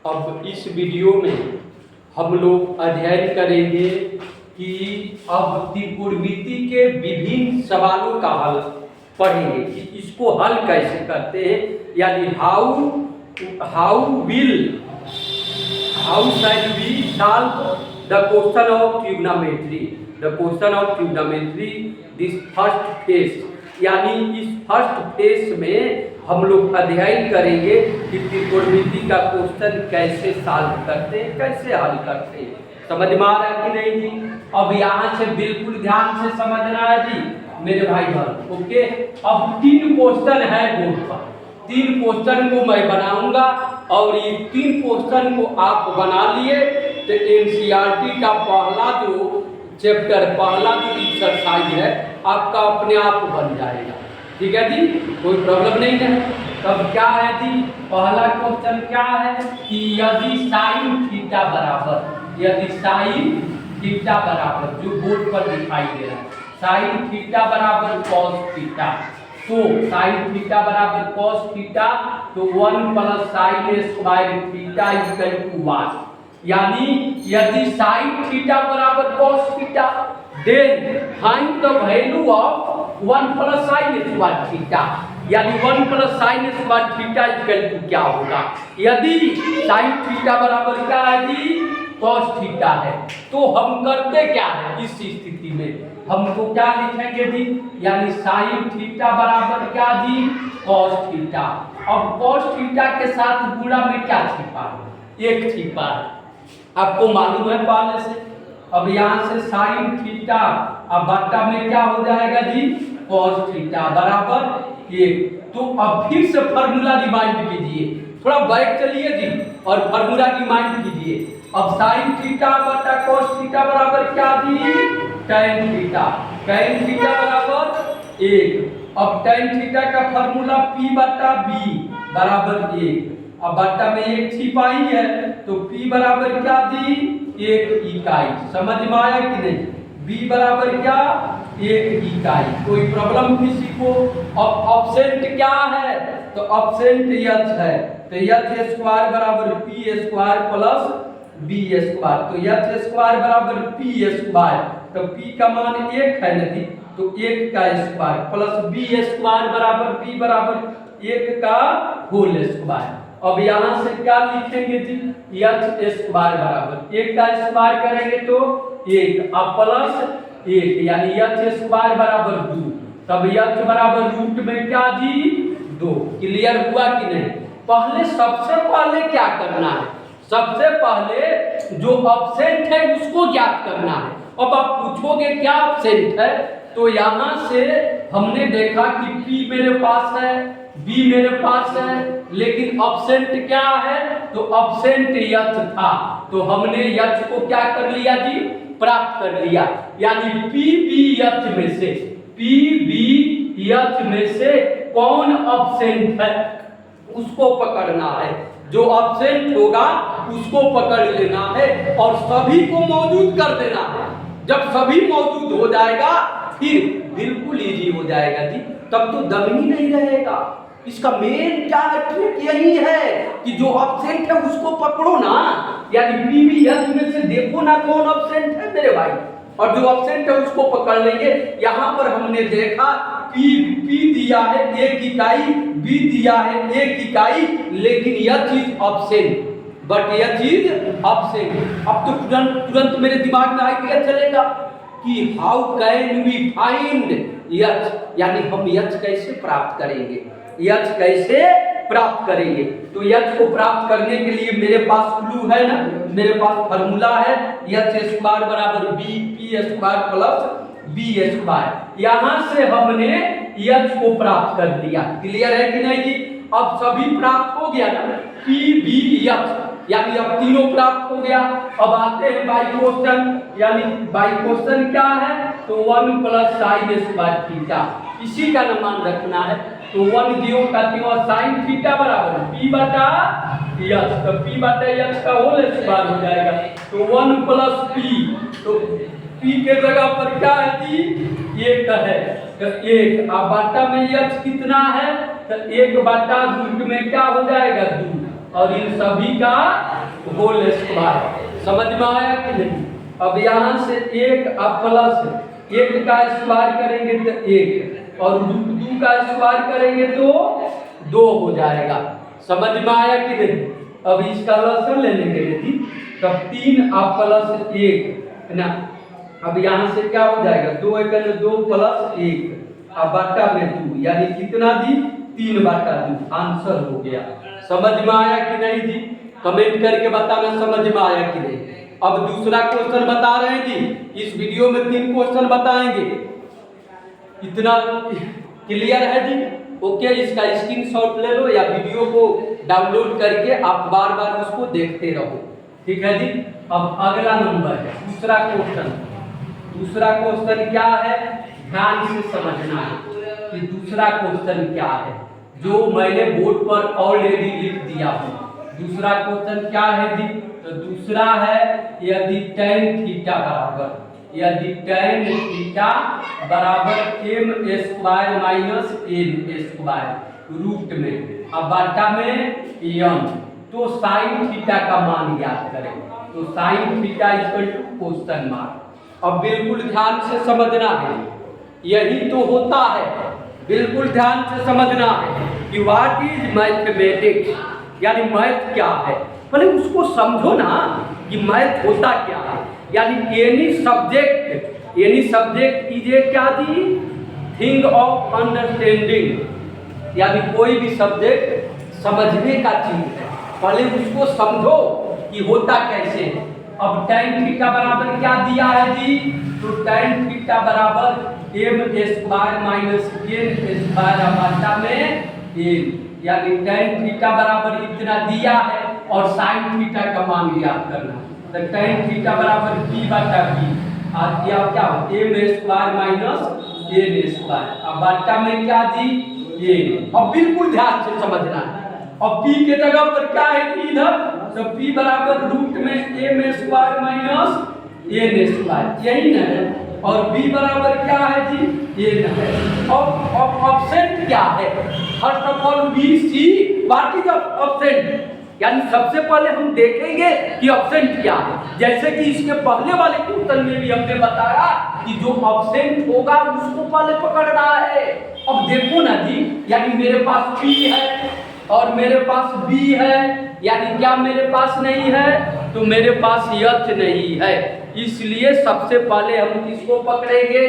अब इस वीडियो में हम लोग अध्ययन करेंगे कि अब त्रिकोणमिति के विभिन्न सवालों का हल पढ़ेंगे कि इसको हल कैसे करते हैं, यानी how shall we solve the question of trigonometry this first phase. यानी इस फर्स्ट फेज में हम लोग अध्ययन करेंगे कि त्रिकोणमिति का क्वेश्चन कैसे सॉल्व करते हैं, कैसे हल करते हैं। समझ में आ रहा है कि नहीं जी? अब यहाँ से बिल्कुल ध्यान से समझना है जी मेरे भाई बहन। ओके, अब 3 क्वेश्चन है बोर्ड पर। 3 क्वेश्चन को मैं बनाऊंगा और ये 3 क्वेश्चन को आप बना लिए तो एनसीईआरटी का पहला जो चैप्टर, पहला जो एक्सरसाइज है आपका अपने आप बन जाएगा। ठीक है जी, कोई प्रॉब्लम नहीं है। तब क्या है जी, पहला क्वेश्चन क्या है कि यदि साइन थीटा बराबर जो बोर्ड पर दिखाई दे रहा है, साइन थीटा बराबर कॉस थीटा, तो साइन थीटा बराबर कॉस थीटा तो 1 plus sine square theta equal to 1। यानी यदि साइन थीटा बराबर cos theta then find the value of 1 plus sine square theta. यानी 1 plus sine square theta equal to क्या होगा? यदि साइन थीटा बराबर क्या है जी, कॉस थीटा है, तो हम करते क्या है इस स्थिति में, हमको क्या लिखेंगे जी, यानी साइन थीटा बराबर क्या जी, कॉस थीटा। अब कॉस थीटा के साथ गुणा में क्या छिपा है, 1 छिपा है, आपको मालूम है पहले से। अब यहाँ से साइन थीटा अब बट्टा में क्या हो जाएगा जी, कॉस थीटा बराबर 1। तो अब फिर से फार्मूला रिमाइंड कीजिए, थोड़ा बैक चलिए जी और फार्मूला रिमाइंड कीजिए। अब साइन थीटा बटा कॉस थीटा बराबर क्या जी, tan थीटा। tan थीटा बराबर 1। अब tan थीटा का फार्मूला P बटा B बराबर 1। अब बट्टा में 1 छिपाई है तो P बराबर क्या जी, 1 इकाई। समझ में आया कि नहीं? B बराबर क्या, 1 इकाई। कोई प्रॉब्लम किसी को? अब ऑब्सेंट क्या है, तो ऑब्सेंट h है, तो h स्क्वायर बराबर p square plus b square, तो h स्क्वायर बराबर p स्क्वायर, तो p का मान 1 है नहीं, तो 1 का स्क्वायर प्लस b स्क्वायर बराबर b बराबर 1 का होल स्क्वायर। अब यहाँ से क्या लिखेंगे जी, h स्क्वायर बराबर 1 का स्क्वायर करेंगे तो 1 अब प्लस 1, यानी h स्क्वायर बराबर 2, तब h बराबर रूट में क्या जी, 2। क्लियर हुआ कि नहीं? पहले सबसे पहले क्या करना है, सबसे पहले जो ऑब्सेंट है उसको ज्ञात करना है। अब आप पूछोगे क्या ऑब्सेंट है, तो यहाँ से हमने देखा कि P मेरे पास है, B मेरे पास है, लेकिन ऑब्सेंट क्या है, तो ऑब्सेंट h था, तो हमने h को क्या कर लिया जी, प्राप्त कर लिया। यानी PBH में से कौन ऑब्सेंट है उसको पकड़ना है, जो ऑब्सेंट होगा उसको पकड़ लेना है और सभी को मौजूद कर देना है। जब सभी मौजूद हो जाएगा फिर बिल्कुल इजी हो जाएगा जी, तब तो दम ही नहीं रहेगा। इसका मेन क्या है, ट्रिक यही है कि जो ऑब्सेंट है उसको पकड़ो ना, यानी PBH में से देखो ना कौन ऑब्सेंट है मेरे भाई, और जो ऑब्सेंट है उसको पकड़ लेंगे। यहाँ पर हमने देखा P दिया है 1 इकाई, B दिया है 1 इकाई, लेकिन यह चीज ऑब्सेंट, बट यह चीज ऑब्सेंट। अब तो तुरंत मेरे दिमाग में आइडिया चलेगा कि how can we find h, यानी हम h कैसे प्राप्त करेंगे, h कैसे प्राप्त करेंगे। तो h को प्राप्त करने के लिए मेरे पास क्लू है ना, मेरे पास फार्मूला है h स्क्वायर बराबर p square plus b square. यहाँ से हमने h को प्राप्त कर लिया। क्लियर है कि नहीं जी? अब सभी प्राप्त हो गया ना, PBH, यानी अब तीनों प्राप्त हो गया। अब आते हैं बाई क्वेश्चन, यानी बाई क्वेश्चन क्या है, तो 1 प्लस साइन स्क्वायर थीटा, इसी का मान रखना है। तो 1 0 का साइन थीटा बराबर P बटा h, तो P बटा h का होल स्क्वायर हो जाएगा, तो 1 प्लस P, तो P के जगह पर क्या है जी, 1 है, तो 1। अब बटा में h कितना है, तो 1 बटा रूट में क्या हो जाएगा, 2। और इन सभी का होल स्क्वायर। समझ में आया कि नहीं? अब यहाँ से एक अब प्लस एक का स्क्वायर करेंगे तो एक, और रूट 2 का स्क्वायर करेंगे तो 2 हो जाएगा। समझ में आया कि नहीं? अब इसका लसन ले लेंगे यदि, तब 3 अब प्लस 1 है ना। अब यहाँ से क्या हो जाएगा, 2 एक 2 प्लस 1 अब बट्टा में 2, यानी कितना दी 3/2 आंसर हो गया। समझ में आया कि नहीं जी? कमेंट करके बताना समझ में आया कि नहीं। अब दूसरा क्वेश्चन बता रहे हैं जी, इस वीडियो में 3 क्वेश्चन बताएंगे। इतना क्लियर है जी? ओके, इसका स्क्रीनशॉट ले लो या वीडियो को डाउनलोड करके आप बार बार उसको देखते रहो। ठीक है जी। अब अगला नंबर है दूसरा क्वेश्चन। दूसरा क्वेश्चन क्या है, ध्यान से समझना है कि दूसरा क्वेश्चन क्या है, जो मैंने बोर्ड पर ऑलरेडी लिख दिया हूँ। दूसरा क्वेश्चन क्या है जी? तो दूसरा है यदि tan थीटा बराबर, यदि tan थीटा बराबर m square minus n square root में अब बाटा में m, तो साइन थीटा का मान याद करें। तो sine theta equal to question mark. अब बिल्कुल ध्यान से समझना है, यही तो होता है। बिल्कुल ध्यान से समझना है कि व्हाट इज मैथमेटिक्स, यानी मैथ क्या है। पहले उसको समझो ना कि मैथ होता क्या है। यानी एनी सब्जेक्ट इज ए क्या दी थिंग ऑफ अंडरस्टैंडिंग, यानी कोई भी सब्जेक्ट समझने का चीज है। पहले उसको समझो कि होता कैसे है। अब tan थीटा बराबर क्या दिया है जी? तो tan थीटा बराबर m square minus n square बटा में n, यानी tan थीटा बराबर इतना दिया है और sin थीटा का मान याद करना। तो tan थीटा बराबर p बटा p और यह क्या हो m square minus n square अब बटा में क्या दी n। अब बिल्कुल ध्यान से समझना है। अब p के जगह पर क्या है कि इधर, तो p बराबर रूट में m square minus n square, यही ना है। और b बराबर क्या है जी? n है। अब ऑप्शन क्या है? First of all we see what is option, यानी सबसे पहले हम देखेंगे कि ऑप्शन क्या है। जैसे कि इसके पहले वाले क्वेश्चन में भी हमने बताया कि जो ऑप्शन होगा उसको पहले पकड़ना है। अब देखो ना जी, यानी मेरे पास p है और मेरे पास b है, यानी क्या मेरे पास नहीं है? तो मेरे पास h नहीं है। इसलिए सबसे पहले हम किसको पकड़ेंगे?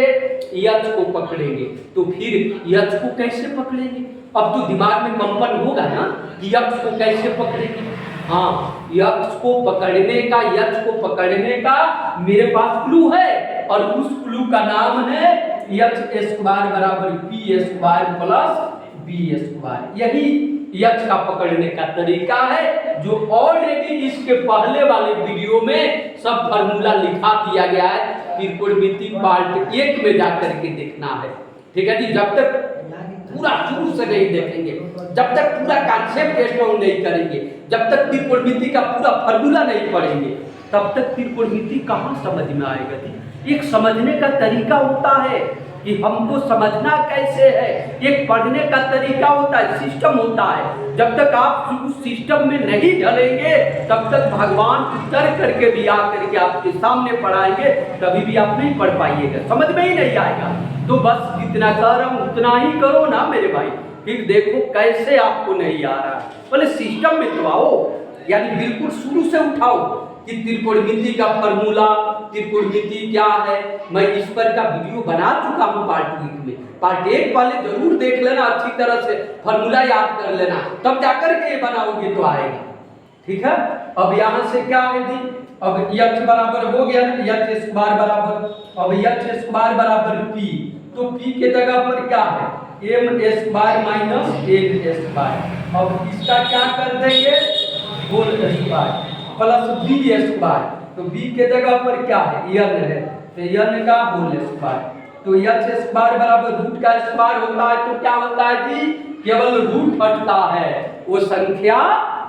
h को पकड़ेंगे। तो फिर h को कैसे पकड़ेंगे? अब तो दिमाग में कंपन होगा ना कि h को कैसे पकड़ेंगे। हाँ, h को पकड़ने का मेरे पास क्लू है, और उस क्लू का नाम है h स्क्वायर बराबर p square plus b square. यही h का पकड़ने का तरीका है, जो ऑलरेडी इसके पहले वाले वीडियो में सब फार्मूला लिखा दिया गया है। त्रिकोणमिति पार्ट 1 में जाकर के देखना है। ठीक है जी। जब तक पूरा शुरू से नहीं देखेंगे, जब तक पूरा कॉन्सेप्ट एक्सप्लेन नहीं करेंगे, जब तक त्रिकोणमिति का पूरा फार्मूला नहीं पढ़ेंगे, तब तक त्रिकोणमिति कहाँ समझ में आएगा जी। एक समझने का तरीका होता है कि हमको समझना कैसे है, एक पढ़ने का तरीका होता है, सिस्टम होता है। जब तक आप उस सिस्टम में नहीं ढलेंगे, तब तक भगवान उतर करके भी आकर के आपके सामने पढ़ाएंगे, कभी भी आप नहीं पढ़ पाइएगा, समझ में ही नहीं आएगा। तो बस जितना कर रहा हूं उतना ही करो ना मेरे भाई, फिर देखो कैसे आपको नहीं आ रहा। पहले सिस्टम में तो आओ, यानी बिल्कुल शुरू से उठाओ कि त्रिकोणमिति का फॉर्मूला, त्रिकोणमिति क्या है। मैं इस पर का वीडियो बना चुका हूँ पार्ट 1 में। पार्ट 1 वाले जरूर देख लेना, अच्छी तरह से फॉर्मूला याद कर लेना, तब जाकर के ये बनाओगे तो आएगा। ठीक है। अब यहाँ से क्या है जी? अब h बराबर हो गया, h स्क्वायर बराबर, अब h स्क्वायर बराबर p, तो p के जगह पर क्या है? m square minus n square. अब इसका क्या कर देंगे? Whole square plus b square. तो b के जगह पर क्या है? n है, तो n का होल स्क्वायर। तो h स्क्वायर बराबर रूट का स्क्वायर होता है, तो क्या होता है जी? केवल रूट हटता है, वो संख्या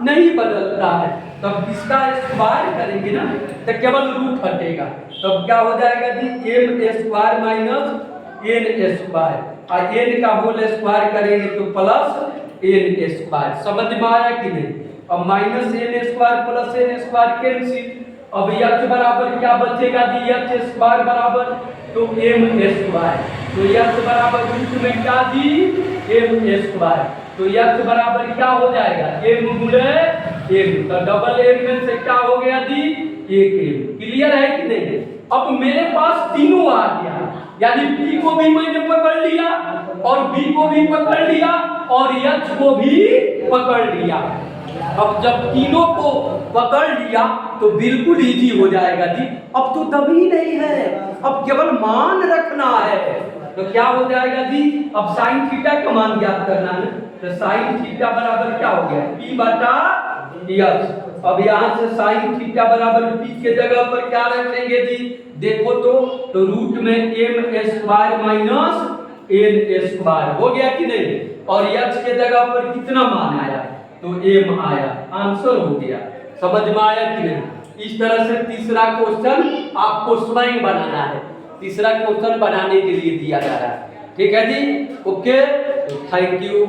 नहीं बदलता है। तब इसका स्क्वायर करेंगे ना तो केवल रूट हटेगा, तब क्या हो जाएगा जी? m square minus n square, और n का होल स्क्वायर करेंगे तो प्लस n स्क्वायर। समझ में आया कि नहीं? अब minus n square plus n square cancel. अब एच बराबर क्या बचेगा जी, एच स्क्वायर बराबर तो एम स्क्वायर, तो एच बराबर रूट में क्या जी, एम स्क्वायर, तो एच बराबर क्या हो जाएगा, एम गुणे एम, तो डबल एम में से क्या हो गया जी, एक एम। क्लियर है कि नहीं? अब मेरे पास तीनों आ गया, यानी पी को भी मैंने पकड़ लिया और बी को भी पकड़ लिया और एच को भी पकड़ लिया। अब जब तीनों को पकड़ लिया तो बिल्कुल इजी हो जाएगा जी। अब तो दबी नहीं है, अब केवल मान रखना है। तो क्या हो जाएगा जी, अब साइन थीटा का मान ज्ञात करना है, तो साइन थीटा बराबर क्या हो गया, पी बटा एच। अब यहाँ से साइन थीटा बराबर पी के जगह पर क्या रखेंगे जी, देखो तो रूट में m square minus n square हो गया कि नहीं, और एच के जगह पर कितना मान आया, तो एम आया, आंसर हो गया। समझ में आया कि नहीं? इस तरह से तीसरा क्वेश्चन आपको स्वयं बनाना है, तीसरा क्वेश्चन बनाने के लिए दिया जा रहा है। ठीक है जी, ओके, थैंक यू।